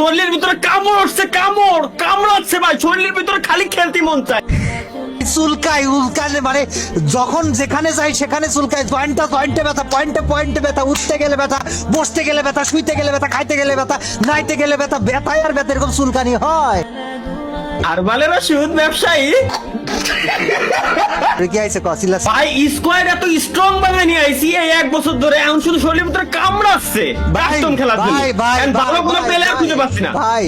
শরীরের ভিতরে কামড় উঠছে, কামড় কামড়াচ্ছে ভাই, শরীরের ভিতরে খালি খেলতে মন চায়। চুলকায় উল্কালে মানে যখন যেখানে যাই সেখানে চুলকায়, পয়েন্টে ব্যথা, পয়েন্টে ব্যথা, উঠতে গেলে ব্যথা, বসতে গেলে ব্যথা, শুইতে গেলে ব্যথা, খাইতে গেলে ব্যথা, নাইতে গেলে ব্যথা, ব্যথায় আর ব্যথা, এরকম চুলকানি হয়। হারবালের ওষুধ ব্যবসায়ী কি আইছে কসিলা ভাই, স্কোয়ার এত স্ট্রং ভাবে নিয়ে আইছি এই 1 বছর ধরে, এখন শুধু শরীরের ভিতরে কামড়াচ্ছে ব্যাটন খেলার জন্য। এখন ভালো কোনো প্লেয়ার খুঁজে পাচ্ছি না ভাই।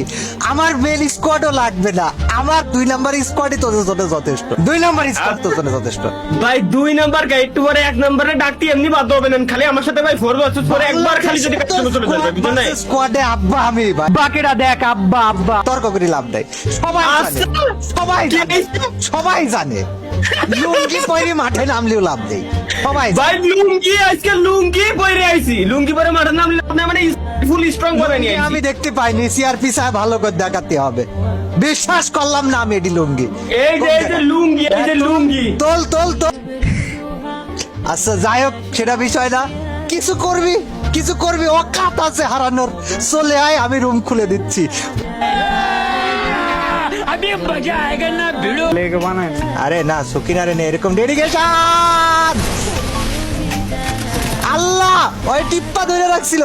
আমার মেল স্কোয়াডও লাগবে না, আমার 2 নাম্বার স্কোয়াডই তোদের জন্য যথেষ্ট। 2 নাম্বার স্কোয়াড তোদের জন্য যথেষ্ট ভাই। 2 নাম্বার গাইড টু পরে 1 নম্বরে ডাকতে এমনি বাধ্য হবেন, খালি আমার সাথে ভাই 4 ভার্সেস 4 একবার খালি যদি কাছে চলে যাবে বুঝছেন না। স্কোয়াডে আব্বা আমি ভাই, বাকিরা দেখ আব্বা আব্বা, তর্ক করে লাভ নাই। সবাই জানে, সবাই জানে, সবাই জানে লুঙ্গি পরে মাঠে নামলেও লাভ নেই, সবাই জানে। ভাই লুঙ্গি, আজকে লুঙ্গি পরে আইছি, লুঙ্গি পরে মাঠে নামলে আপনি মানে ফুল স্ট্রং করে নিয়ে আইছি। আমি দেখতে পাইনি, সিআরপি সাহেব ভালো করে দেখাতে হবে। বিশ্বাস করলাম না আমি এটি লুঙ্গি। এই যে লুঙ্গি, এই যে লুঙ্গি, তোল তোল তোল। আচ্ছা যাই হোক, সেটা বিষয় না। কিছু করবি, কিছু করবি, অকাত আছে হারানোর। চলে আয়, আমি রুম খুলে দিচ্ছি। আরে না সকিনারে নে, এরকম ডেডিকেশন। আল্লাহ ওই টিপ্পা ধরে রাখছিল।